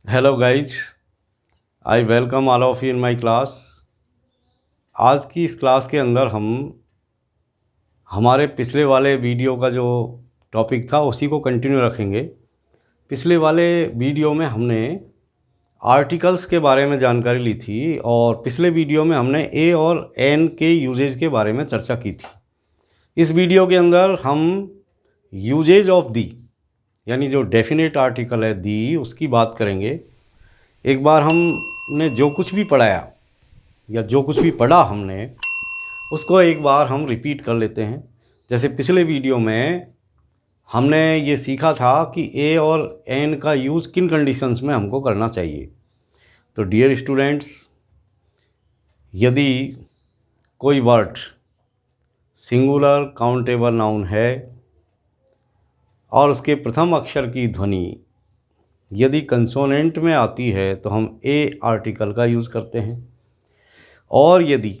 Hello guys, I welcome all of you in my class. आज की इस class के अंदर हम हमारे पिछले वाले वीडियो का जो टॉपिक था उसी को कंटिन्यू रखेंगे। पिछले वाले वीडियो में हमने आर्टिकल्स के बारे में जानकारी ली थी और पिछले वीडियो में हमने ए और एन के यूजेज के बारे में चर्चा की थी। इस वीडियो के अंदर हम यूजेज ऑफ दी यानी जो डेफिनेट आर्टिकल है दी उसकी बात करेंगे। एक बार हमने जो कुछ भी पढ़ाया या जो कुछ भी पढ़ा हमने उसको एक बार हम रिपीट कर लेते हैं। जैसे पिछले वीडियो में हमने ये सीखा था कि ए और एन का यूज़ किन कंडीशंस में हमको करना चाहिए। तो डियर स्टूडेंट्स, यदि कोई वर्ड सिंगुलर काउंटेबल नाउन है और उसके प्रथम अक्षर की ध्वनि यदि कंसोनेंट में आती है तो हम ए आर्टिकल का यूज़ करते हैं, और यदि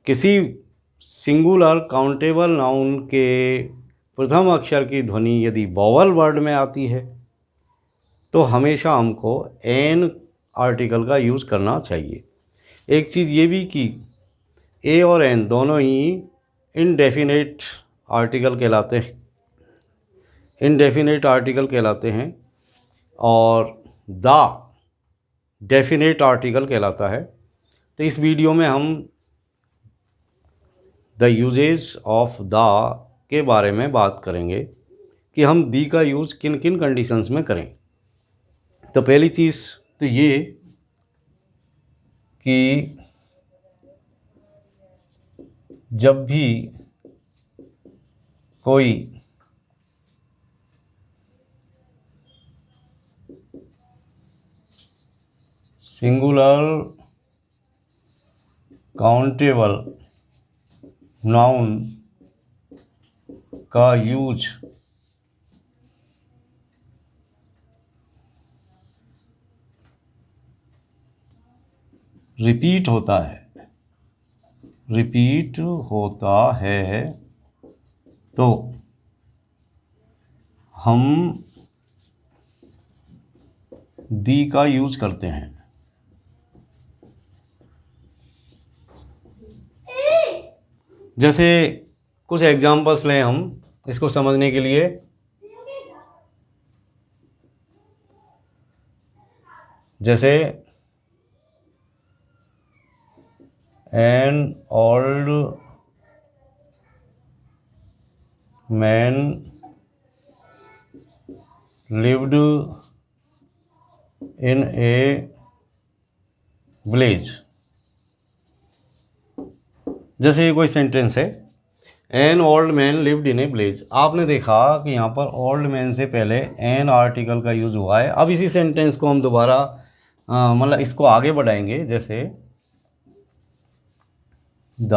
किसी सिंगुलर काउंटेबल नाउन के प्रथम अक्षर की ध्वनि यदि वॉवल वर्ड में आती है तो हमेशा हमको एन आर्टिकल का यूज़ करना चाहिए। एक चीज़ ये भी कि ए और एन दोनों ही इनडेफिनेट आर्टिकल कहलाते हैं, और द डेफिनेट आर्टिकल कहलाता है। तो इस वीडियो में हम द यूजेस ऑफ द के बारे में बात करेंगे कि हम दी का यूज़ किन किन कंडीशंस में करें। तो पहली चीज़ तो ये कि जब भी कोई सिंगुलर काउंटेबल नाउन का यूज रिपीट होता है तो हम दी का यूज करते हैं। जैसे कुछ एग्जांपल्स लें हम इसको समझने के लिए। जैसे N old man lived in A village. जैसे ये कोई सेंटेंस है, N old man lived in A village. आपने देखा कि यहाँ पर ओल्ड मैन से पहले एन आर्टिकल का यूज़ हुआ है। अब इसी सेंटेंस को हम दोबारा मतलब इसको आगे बढ़ाएंगे। जैसे the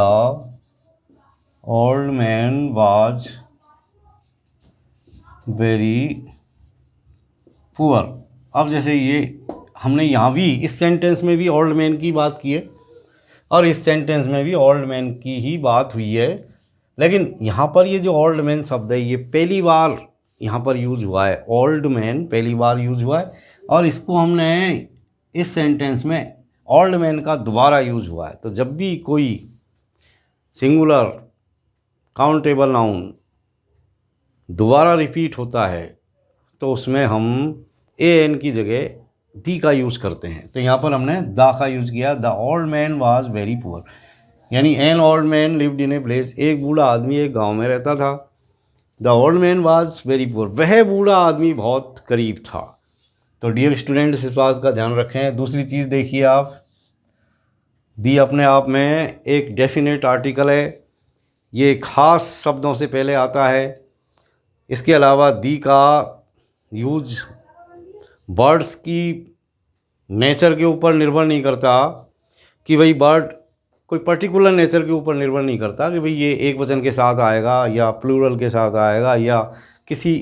old man was very poor. अब जैसे ये हमने यहाँ भी इस सेंटेंस में भी ओल्ड मैन की बात की है और इस सेंटेंस में भी ओल्ड मैन की ही बात हुई है, लेकिन यहाँ पर ये जो ओल्ड मैन शब्द है ये पहली बार यहाँ पर यूज़ हुआ है। ओल्ड मैन पहली बार यूज़ हुआ है और इसको हमने इस सेंटेंस में ओल्ड मैन का दोबारा यूज़ हुआ है। तो जब भी कोई सिंगुलर काउंटेबल नाउन दोबारा रिपीट होता है तो उसमें हम ए एन की जगह दी का यूज़ करते हैं। तो यहाँ पर हमने द का यूज़ किया। The old man was very poor, यानी an old man lived in a place. एक बूढ़ा आदमी एक गांव में रहता था। The old man was very poor, वह बूढ़ा आदमी बहुत गरीब था। तो डियर स्टूडेंट्स, इस बात का ध्यान रखें। दूसरी चीज़ देखिए आप, दी अपने आप में एक डेफिनेट आर्टिकल है, ये खास शब्दों से पहले आता है। इसके अलावा दी का यूज बर्ड्स की नेचर के ऊपर निर्भर नहीं करता कि भाई बर्ड कोई पर्टिकुलर नेचर के ऊपर निर्भर नहीं करता कि भाई ये एक वचन के साथ आएगा या प्लूरल के साथ आएगा या किसी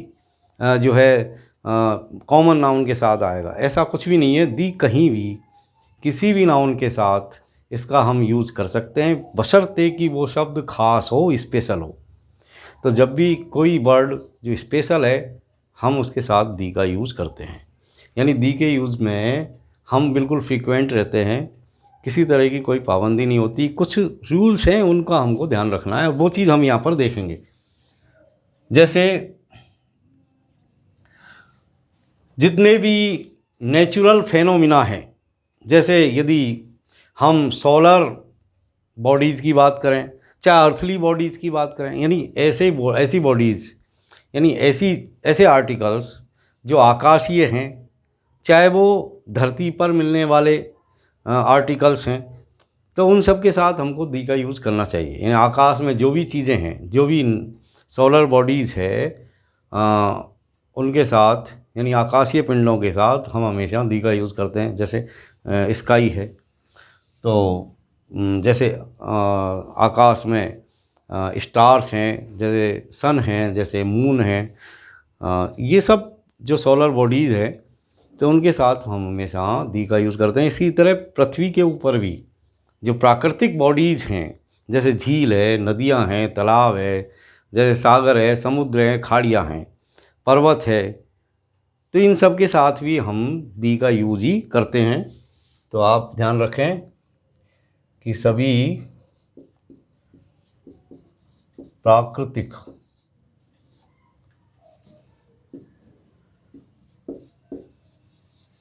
जो है कॉमन नाउन के साथ आएगा। ऐसा कुछ भी नहीं है। दी कहीं भी किसी भी नाउन के साथ इसका हम यूज़ कर सकते हैं, बशर्ते कि वो शब्द खास हो, स्पेशल हो। तो जब भी कोई वर्ड जो स्पेशल है हम उसके साथ दी का यूज़ करते हैं। यानी दी के यूज़ में हम बिल्कुल फ्रीक्वेंट रहते हैं, किसी तरह की कोई पाबंदी नहीं होती, कुछ रूल्स हैं उनका हमको ध्यान रखना है, और वो चीज़ हम यहाँ पर देखेंगे। जैसे जितने भी नेचुरल फेनोमिना हैं, जैसे यदि हम सोलर बॉडीज़ की बात करें, चाहे अर्थली बॉडीज़ की बात करें, यानी ऐसी बॉडीज़, यानी ऐसे आर्टिकल्स जो आकाशीय हैं, चाहे वो धरती पर मिलने वाले आर्टिकल्स हैं, तो उन सब के साथ हमको दी का यूज़ करना चाहिए। यानी आकाश में जो भी चीज़ें हैं, जो भी सोलर बॉडीज़ है, उनके साथ, यानी आकाशीय पिंडों के साथ हम हमेशा दी का यूज़ करते हैं। जैसे स्काई है, तो जैसे आकाश में स्टार्स हैं, जैसे सन हैं, जैसे मून हैं, ये सब जो सोलर बॉडीज़ हैं, तो उनके साथ हम हमेशा दी का यूज़ करते हैं। इसी तरह पृथ्वी के ऊपर भी जो प्राकृतिक बॉडीज़ हैं, जैसे झील है, नदियां हैं, तालाब है, जैसे सागर है, समुद्र है, खाड़ियाँ हैं, पर्वत है, तो इन सब के साथ भी हम दी का यूज़ ही करते हैं। तो आप ध्यान रखें कि सभी प्राकृतिक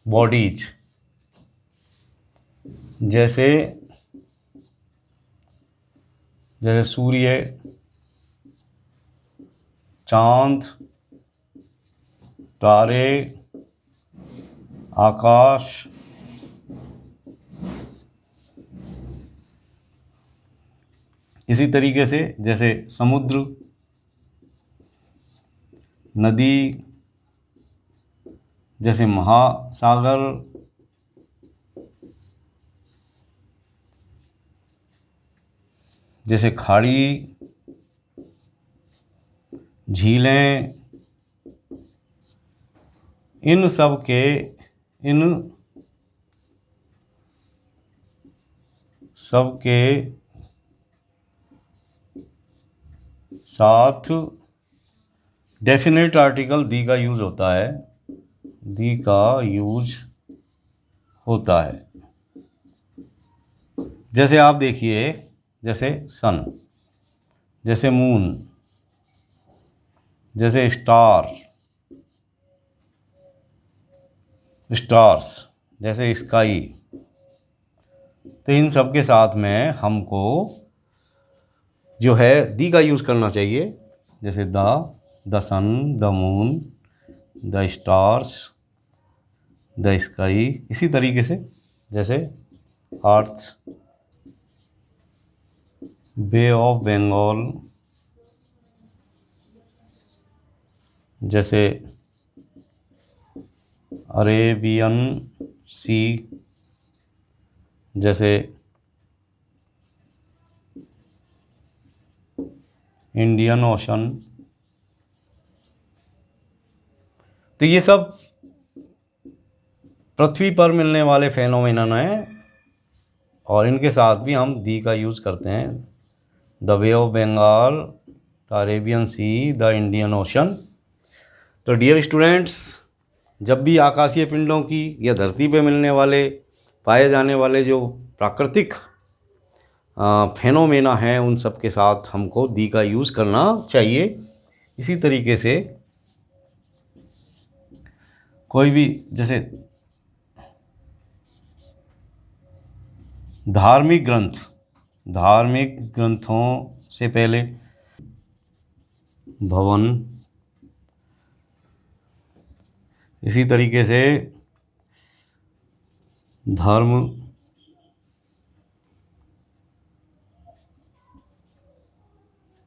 बॉडीज जैसे जैसे सूर्य, चांद, तारे, आकाश, इसी तरीके से जैसे समुद्र, नदी, जैसे महासागर, जैसे खाड़ी, झीलें, इन सब के साथ डेफिनेट आर्टिकल दी का यूज़ होता है, दी का यूज होता है। जैसे आप देखिए, जैसे सन, जैसे मून, जैसे स्टार्स, जैसे स्काई, तो इन सब के साथ में हमको जो है दी का यूज़ करना चाहिए। जैसे the sun, the moon, the stars, the sky, इसी तरीके से जैसे अर्थ, बे ऑफ बंगाल, जैसे अरेबियन सी, जैसे इंडियन ओशन, तो ये सब पृथ्वी पर मिलने वाले फेनोमेनन हैं, और इनके साथ भी हम दी का यूज़ करते हैं। The Bay of Bengal, the Arabian Sea, the Indian Ocean. तो डियर स्टूडेंट्स, जब भी आकाशीय पिंडों की या धरती पे मिलने वाले, पाए जाने वाले जो प्राकृतिक फेनोमेना हैं, उन सब के साथ हमको दी का यूज़ करना चाहिए। इसी तरीके से कोई भी, जैसे धार्मिक ग्रंथों से पहले भवन, इसी तरीके से धर्म,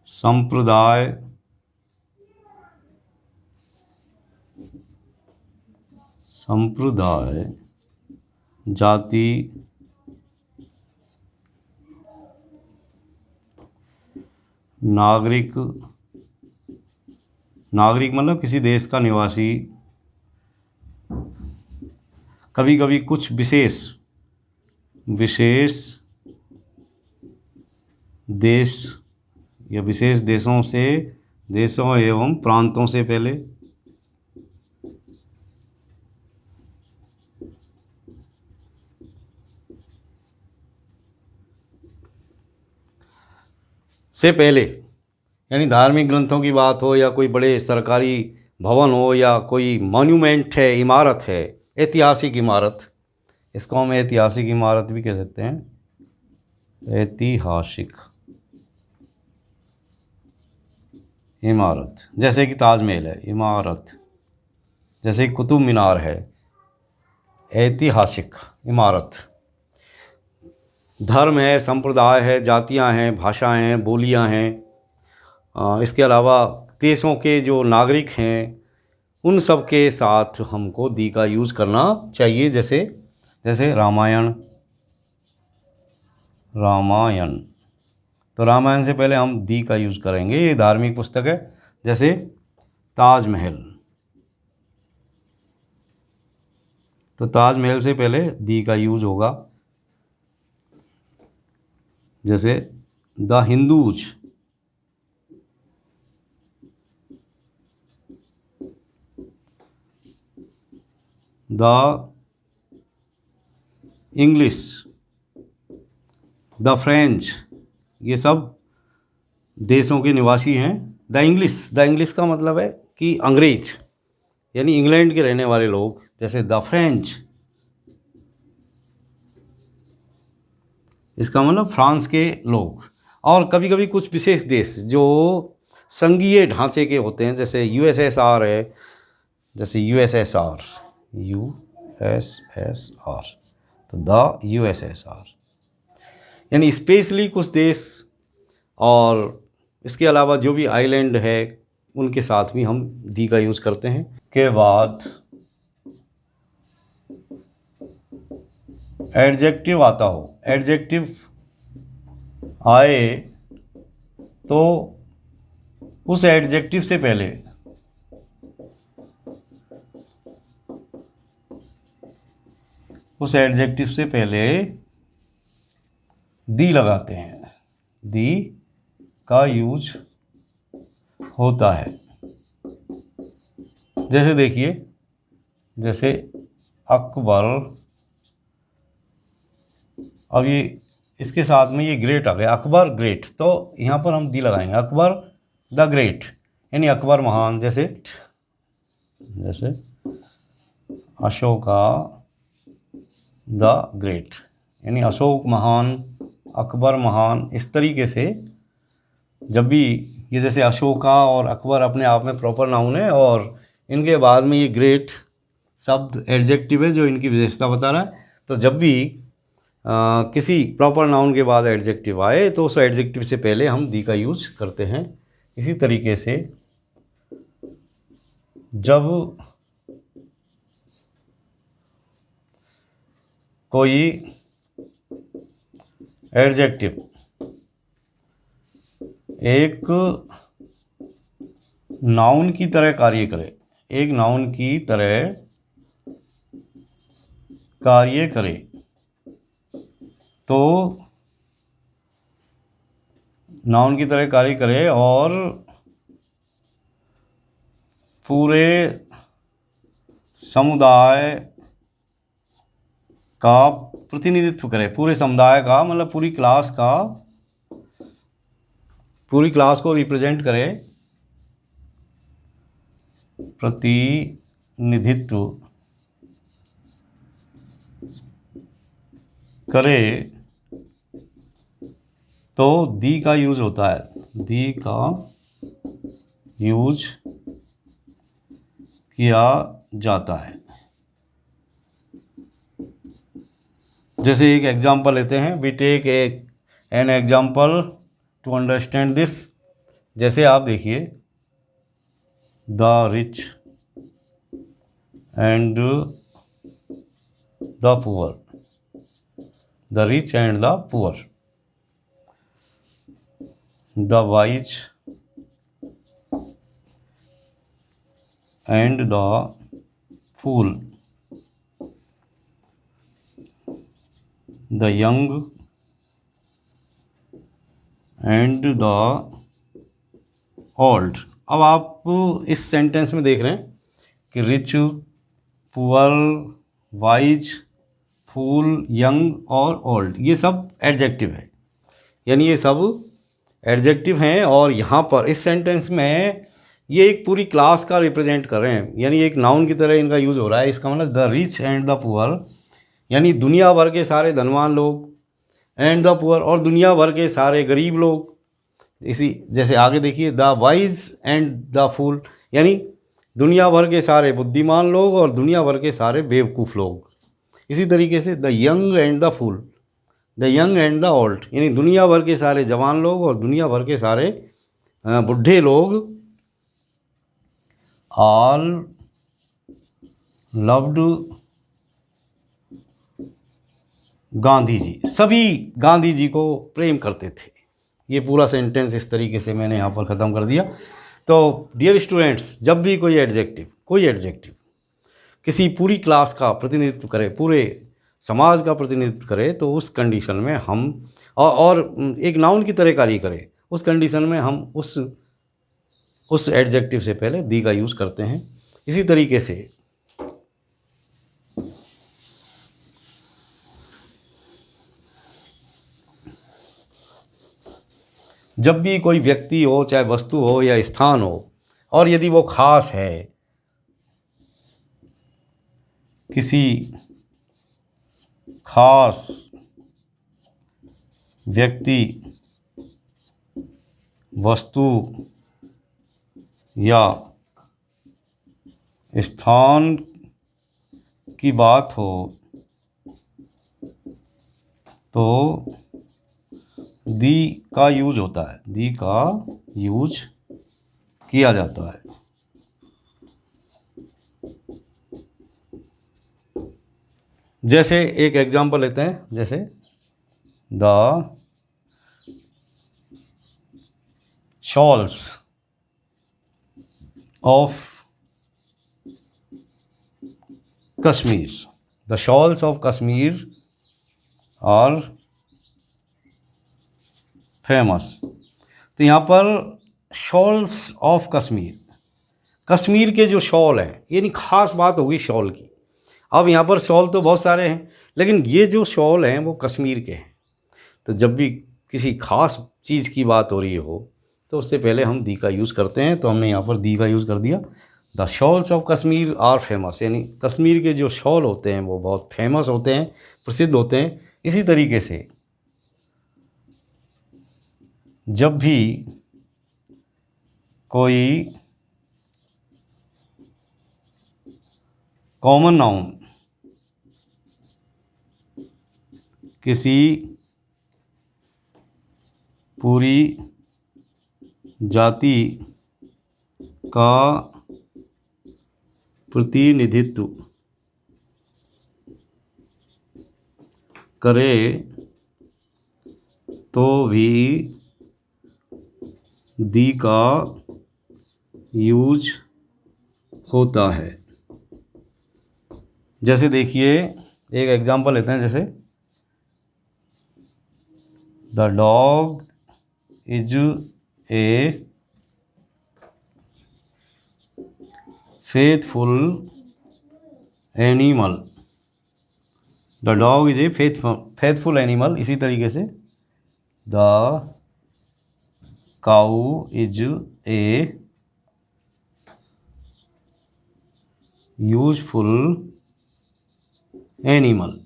संप्रदाय, जाति, नागरिक मतलब किसी देश का निवासी, कभी कभी कुछ विशेष देश या विशेष देशों एवं प्रांतों से पहले, से पहले, यानी धार्मिक ग्रंथों की बात हो या कोई बड़े सरकारी भवन हो या कोई मॉन्यूमेंट है, इमारत है, ऐतिहासिक इमारत, इसको हम ऐतिहासिक इमारत भी कह सकते हैं। ऐतिहासिक इमारत जैसे कि ताजमहल है, इमारत जैसे कुतुब मीनार है, ऐतिहासिक इमारत। धर्म है, संप्रदाय है, जातियां हैं, भाषाएं हैं, बोलियां हैं, इसके अलावा देशों के जो नागरिक हैं उन सब के साथ हमको दी का यूज़ करना चाहिए। जैसे जैसे रामायण, रामायण तो रामायण से पहले हम दी का यूज़ करेंगे, ये धार्मिक पुस्तक है। जैसे ताजमहल, तो ताजमहल से पहले दी का यूज़ होगा। जैसे the Hindus, the English, the French, ये सब देशों के निवासी हैं। द इंग्लिश का मतलब है कि अंग्रेज, यानी इंग्लैंड के रहने वाले लोग। जैसे द फ्रेंच, इसका मतलब फ्रांस के लोग। और कभी कभी कुछ विशेष देश जो संघीय ढांचे के होते हैं, जैसे यूएसएसआर है, जैसे यूएसएसआर, यूएसएसआर, तो द यूएसएसआर, यानी स्पेशली कुछ देश। और इसके अलावा जो भी आइलैंड है उनके साथ भी हम दी का यूज़ करते हैं। के बाद एडजेक्टिव आता हो, एडजेक्टिव आए तो उस एडजेक्टिव से पहले दी लगाते हैं, दी का यूज होता है। जैसे देखिए, जैसे अकबर, अब ये इसके साथ में ये ग्रेट आ गया, अकबर ग्रेट, तो यहाँ पर हम दी लगाएंगे, अकबर द ग्रेट, यानी अकबर महान। जैसे जैसे अशोका द ग्रेट, यानी अशोक महान, अकबर महान। इस तरीके से जब भी ये, जैसे अशोका और अकबर अपने आप में प्रॉपर नाउन है और इनके बाद में ये ग्रेट शब्द एडजेक्टिव है जो इनकी विशेषता बता रहा है। तो जब भी किसी प्रॉपर नाउन के बाद एडजेक्टिव आए तो उस एडजेक्टिव से पहले हम दी का यूज करते हैं। इसी तरीके से जब कोई एडजेक्टिव एक नाउन की तरह कार्य करे, एक नाउन की तरह कार्य करे, तो नाउन की तरह कार्य करे और पूरे समुदाय का प्रतिनिधित्व करे, पूरे समुदाय का मतलब पूरी क्लास को रिप्रेजेंट करे, प्रतिनिधित्व करे, तो दी का यूज होता है, दी का यूज किया जाता है। जैसे एक एग्जांपल लेते हैं, we take an example to understand this. जैसे आप देखिए, the rich and the poor, the rich and the poor, the wise and the fool, the young and the old. अब आप इस सेंटेंस में देख रहे हैं कि rich, poor, wise, fool, young और ओल्ड, ये सब एडजेक्टिव है, यानी ये सब एडजेक्टिव हैं और यहाँ पर इस सेंटेंस में ये एक पूरी क्लास का रिप्रेजेंट कर रहे हैं, यानी एक नाउन की तरह इनका यूज़ हो रहा है। इसका मतलब the rich and the poor, यानी दुनिया भर के सारे धनवान लोग, एंड द पुअर और दुनिया भर के सारे गरीब लोग। इसी जैसे आगे देखिए, the wise and the fool, यानी दुनिया भर के सारे बुद्धिमान लोग और दुनिया भर के सारे बेवकूफ़ लोग। इसी तरीके से the young and the fool, the young and the old, यानी दुनिया भर के सारे जवान लोग और दुनिया भर के सारे बुढ़े लोग। ऑल लव्ड गांधी जी, सभी गांधी जी को प्रेम करते थे। ये पूरा सेंटेंस इस तरीके से मैंने यहाँ पर ख़त्म कर दिया। तो डियर स्टूडेंट्स, जब भी कोई एडजेक्टिव किसी पूरी क्लास का प्रतिनिधित्व करे, पूरे समाज का प्रतिनिधित्व करे, तो उस कंडीशन में हम और एक नाउन की तरह कार्य करे, उस कंडीशन में हम उस एडजेक्टिव से पहले दी का यूज़ करते हैं। इसी तरीके से जब भी कोई व्यक्ति हो, चाहे वस्तु हो या स्थान हो, और यदि वो खास है, किसी खास व्यक्ति, वस्तु या स्थान की बात हो, तो दी का यूज होता है, दी का यूज किया जाता है। जैसे एक एग्जांपल लेते हैं, जैसे the shawls of Kashmir, the shawls of Kashmir are famous. तो यहाँ पर शॉल्स ऑफ कश्मीर, कश्मीर के जो शॉल हैं, यानी ख़ास बात होगी शॉल की। अब यहाँ पर शॉल तो बहुत सारे हैं, लेकिन ये जो शॉल हैं वो कश्मीर के हैं। तो जब भी किसी ख़ास चीज़ की बात हो रही हो, तो उससे पहले हम दी का यूज़ करते हैं। तो हमने यहाँ पर दी का यूज़ कर दिया। The shawls of Kashmir are famous, यानी कश्मीर के जो शॉल होते हैं वो बहुत फेमस होते हैं, प्रसिद्ध होते हैं। इसी तरीके से जब भी कोई कॉमन नाउन किसी पूरी जाति का प्रतिनिधित्व करे, तो भी दी का यूज होता है। जैसे देखिए, एक एग्जांपल लेते हैं, जैसे the dog is a faithful animal, the dog is a faithful animal. इसी तरीके से the cow is a useful animal.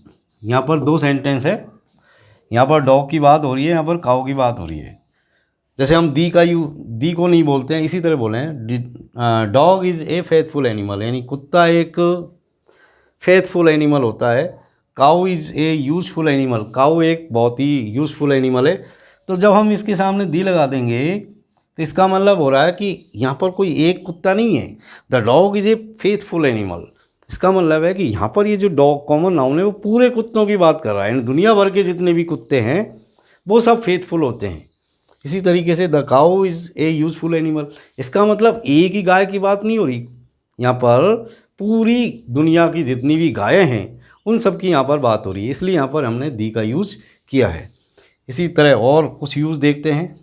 यहाँ पर दो सेंटेंस है, यहाँ पर डॉग की बात हो रही है, यहाँ पर काऊ की बात हो रही है। जैसे हम दी को नहीं बोलते हैं, इसी तरह बोले हैं dog is a faithful animal, यानी कुत्ता एक फेथफुल एनिमल होता है। काऊ इज़ ए यूजफुल एनिमल, काऊ एक बहुत ही यूजफुल एनिमल है। तो जब हम इसके सामने दी लगा देंगे, तो इसका मतलब हो रहा है कि यहाँ पर कोई एक कुत्ता नहीं है। The dog is a faithful animal, इसका मतलब है कि यहाँ पर ये जो डॉग कॉमन नाउन है वो पूरे कुत्तों की बात कर रहा है, यानी दुनिया भर के जितने भी कुत्ते हैं वो सब फेथफुल होते हैं। इसी तरीके से the cow is a useful animal, इसका मतलब एक ही गाय की बात नहीं हो रही, यहाँ पर पूरी दुनिया की जितनी भी गायें हैं उन सब की यहाँ पर बात हो रही है, इसलिए यहाँ पर हमने दी का यूज़ किया है। इसी तरह और कुछ यूज़ देखते हैं।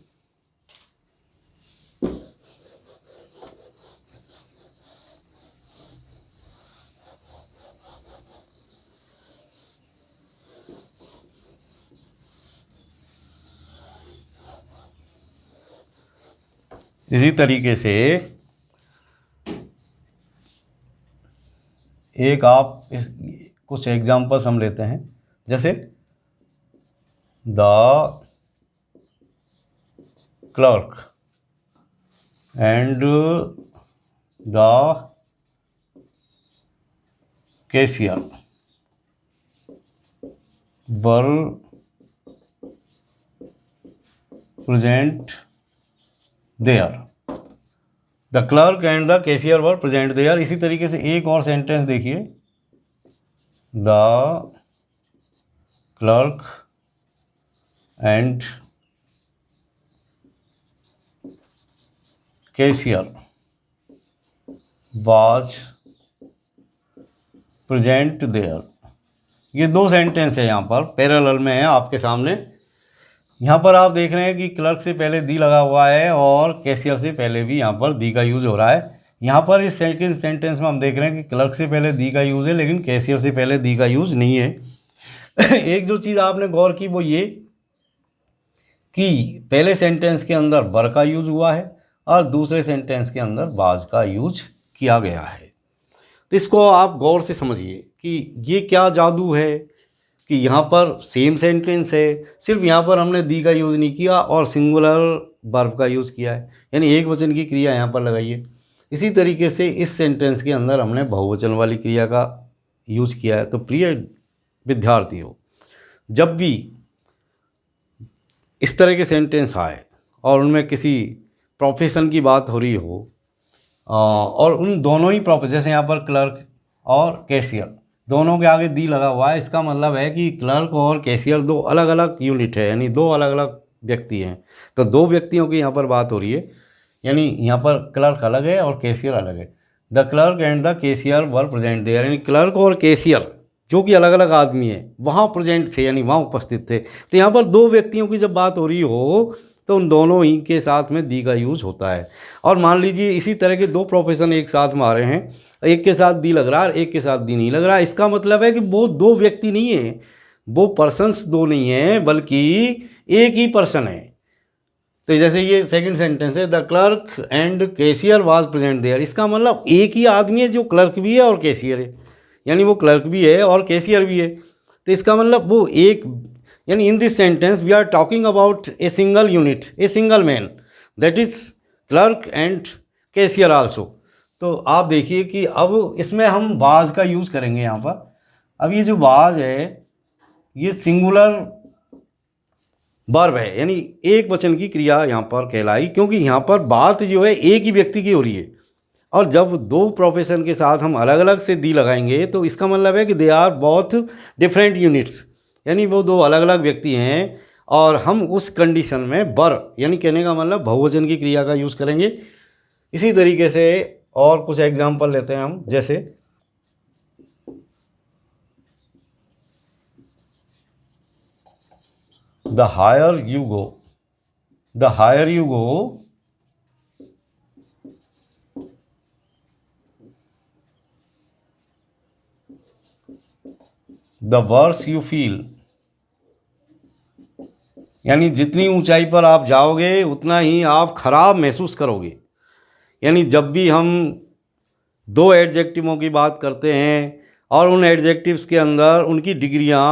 इसी तरीके से एक आप कुछ एग्जांपल्स हम लेते हैं, जैसे the clerk and the cashier were present there. The clerk and the cashier were present there. इसी तरीके से एक और सेंटेंस देखिए, the clerk and cashier was present there. ये दो सेंटेंस है यहाँ पर पैरेलल में है आपके सामने। यहाँ पर आप देख रहे हैं कि क्लर्क से पहले दी लगा हुआ है और कैशियर से पहले भी यहाँ पर दी का यूज़ हो रहा है। यहाँ पर इस सेकंड सेंटेंस में हम देख रहे हैं कि क्लर्क से पहले दी का यूज़ है लेकिन कैशियर से पहले दी का यूज़ नहीं है। एक जो चीज़ आपने गौर की वो ये कि पहले सेंटेंस के अंदर वर का यूज़ हुआ है और दूसरे सेंटेंस के अंदर वाज का यूज किया गया है। तो इसको आप गौर से समझिए कि ये क्या जादू है कि यहाँ पर सेम सेंटेंस है, सिर्फ यहाँ पर हमने दी का यूज़ नहीं किया और सिंगुलर वर्ब का यूज़ किया है, यानी एक वचन की क्रिया यहाँ पर लगाई है। इसी तरीके से इस सेंटेंस के अंदर हमने बहुवचन वाली क्रिया का यूज़ किया है। तो प्रिय विद्यार्थियों, जब भी इस तरह के सेंटेंस आए और उनमें किसी प्रोफेशन की बात हो रही हो और उन दोनों ही प्रोफेशन, जैसे यहाँ पर क्लर्क और कैशियर दोनों के आगे दी लगा हुआ है, इसका मतलब है कि क्लर्क और कैशियर दो अलग अलग यूनिट है, यानी दो अलग अलग व्यक्ति हैं। तो दो व्यक्तियों की यहाँ पर बात हो रही है, यानी यहाँ पर क्लर्क अलग है और कैशियर अलग है। The clerk and the cashier were present there, यानी क्लर्क और कैशियर जो कि अलग अलग आदमी है वहाँ प्रेजेंट थे, यानी वहाँ उपस्थित थे। तो यहाँ पर दो व्यक्तियों की जब बात हो रही हो तो उन दोनों ही के साथ में दी का यूज़ होता है। और मान लीजिए इसी तरह के दो प्रोफेशन एक साथ में आ रहे हैं, एक के साथ दी लग रहा है और एक के साथ दी नहीं लग रहा है, इसका मतलब है कि वो दो व्यक्ति नहीं है, वो पर्सन्स दो नहीं हैं बल्कि एक ही पर्सन है। तो जैसे ये सेकंड सेंटेंस है, the clerk and cashier was present there, इसका मतलब एक ही आदमी है जो क्लर्क भी है और कैशियर है, यानी वो क्लर्क भी है और कैशियर भी है। तो इसका मतलब वो एक, यानी in this sentence we are talking about a single unit, a single man, that is clerk and cashier also. तो आप देखिए कि अब इसमें हम वाज का यूज़ करेंगे यहाँ पर। अब ये जो वाज है ये सिंगुलर वर्ब है, यानी एक वचन की क्रिया यहाँ पर कहलाई, क्योंकि यहाँ पर बात जो है एक ही व्यक्ति की हो रही है। और जब दो प्रोफेशन के साथ हम अलग अलग से दी लगाएंगे तो इसका मतलब है कि they are both different units, यानी वो दो अलग अलग व्यक्ति हैं। और हम उस कंडीशन में वर, यानी कहने का मतलब बहुवचन की क्रिया का यूज़ करेंगे। इसी तरीके से और कुछ एग्जाम्पल लेते हैं हम, जैसे the higher you go, the higher you go the worse you feel, यानी जितनी ऊंचाई पर आप जाओगे उतना ही आप खराब महसूस करोगे। यानी जब भी हम दो एडजेक्टिवों की बात करते हैं और उन एडजेक्टिव्स के अंदर उनकी डिग्रियां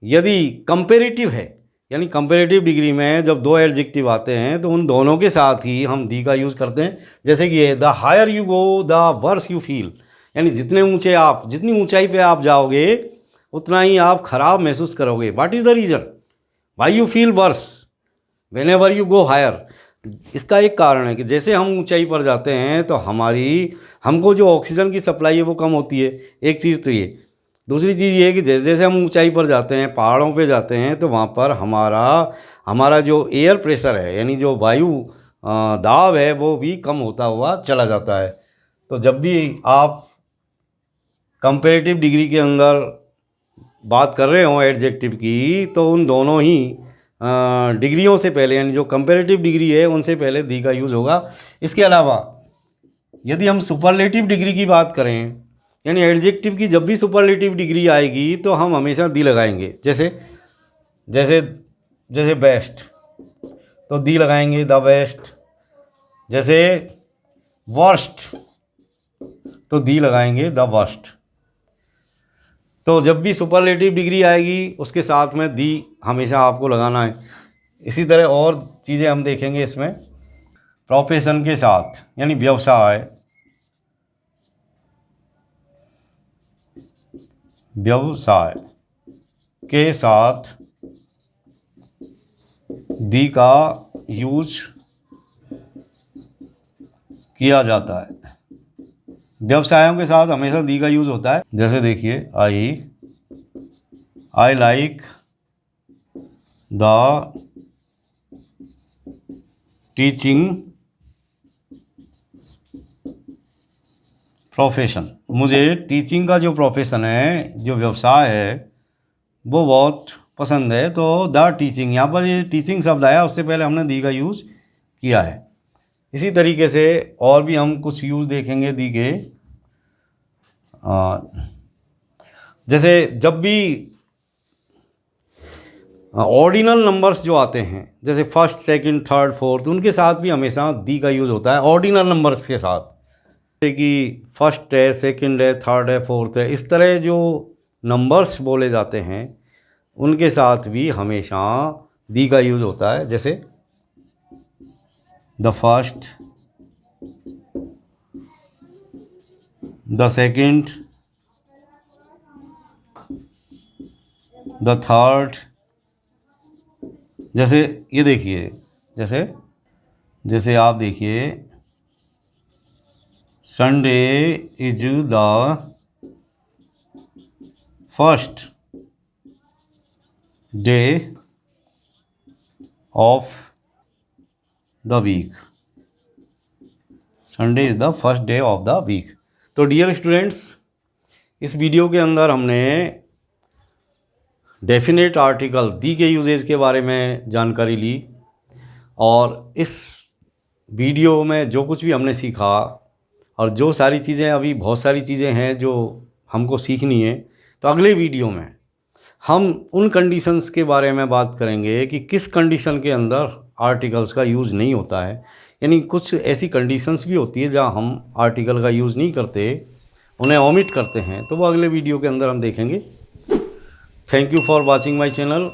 यदि कंपेरेटिव है, यानी कंपेरेटिव डिग्री में जब दो एडजेक्टिव आते हैं तो उन दोनों के साथ ही हम दी का यूज़ करते हैं। जैसे कि ये the higher you go the worse you feel, यानी जितने ऊंचे आप, जितनी ऊंचाई पे आप जाओगे उतना ही आप खराब महसूस करोगे। What is the reason why you feel worse whenever you go higher? इसका एक कारण है कि जैसे हम ऊंचाई पर जाते हैं तो हमको जो ऑक्सीजन की सप्लाई है वो कम होती है, एक चीज़ तो ये। दूसरी चीज़ ये है कि जैसे जैसे हम ऊंचाई पर जाते हैं, पहाड़ों पे जाते हैं, तो वहाँ पर हमारा जो एयर प्रेशर है, यानी जो वायु दाब है, वो भी कम होता हुआ चला जाता है। तो जब भी आप कंपेरेटिव डिग्री के अंदर बात कर रहे हो एडजेक्टिव की, तो उन दोनों ही डिग्रियों से पहले, यानी जो कंपेरेटिव डिग्री है उनसे पहले दी का यूज़ होगा। इसके अलावा यदि हम सुपरलेटिव डिग्री की बात करें, यानी एडजेक्टिव की जब भी सुपरलेटिव डिग्री आएगी तो हम हमेशा दी लगाएंगे। जैसे जैसे जैसे बेस्ट, तो दी लगाएंगे द बेस्ट। जैसे वर्स्ट तो दी लगाएंगे द वर्स्ट। तो जब भी सुपरलेटिव डिग्री आएगी उसके साथ में दी हमेशा आपको लगाना है। इसी तरह और चीज़ें हम देखेंगे इसमें। प्रोफेशन के साथ यानी व्यवसाय, व्यवसाय के साथ दी का यूज किया जाता है। व्यवसायों के साथ हमेशा दी का यूज होता है। जैसे देखिए I like the teaching profession. मुझे टीचिंग का जो प्रोफेशन है, जो व्यवसाय है, वो बहुत पसंद है। तो द टीचिंग, यहाँ पर ये टीचिंग शब्द आया, उससे पहले हमने दी का यूज़ किया है। इसी तरीके से और भी हम कुछ यूज़ देखेंगे दी के। जैसे जब भी ऑर्डिनल नंबर्स जो आते हैं, जैसे फर्स्ट, सेकंड, थर्ड, फोर्थ, उनके साथ भी हमेशा दी का यूज़ होता है ऑर्डिनल नंबर्स के साथ। जैसे कि फर्स्ट है, सेकंड है, थर्ड है, फोर्थ है, इस तरह जो नंबर्स बोले जाते हैं उनके साथ भी हमेशा दी का यूज़ होता है। जैसे the first, the second, the third. जैसे ये देखिए, जैसे आप देखिए, Sunday is the first day of the week. Sunday is the first day of the week. तो डियर स्टूडेंट्स, इस वीडियो के अंदर हमने डेफिनेट आर्टिकल दी के यूजेज के बारे में जानकारी ली, और इस वीडियो में जो कुछ भी हमने सीखा, और जो सारी चीज़ें, अभी बहुत सारी चीज़ें हैं जो हमको सीखनी है, तो अगले वीडियो में हम उन कंडीशंस के बारे में बात करेंगे कि किस कंडीशन के अंदर आर्टिकल्स का यूज़ नहीं होता है। यानी कुछ ऐसी कंडीशंस भी होती है जहाँ हम आर्टिकल का यूज़ नहीं करते, उन्हें ओमिट करते हैं, तो वो अगले वीडियो के अंदर हम देखेंगे। Thank you for watching my channel.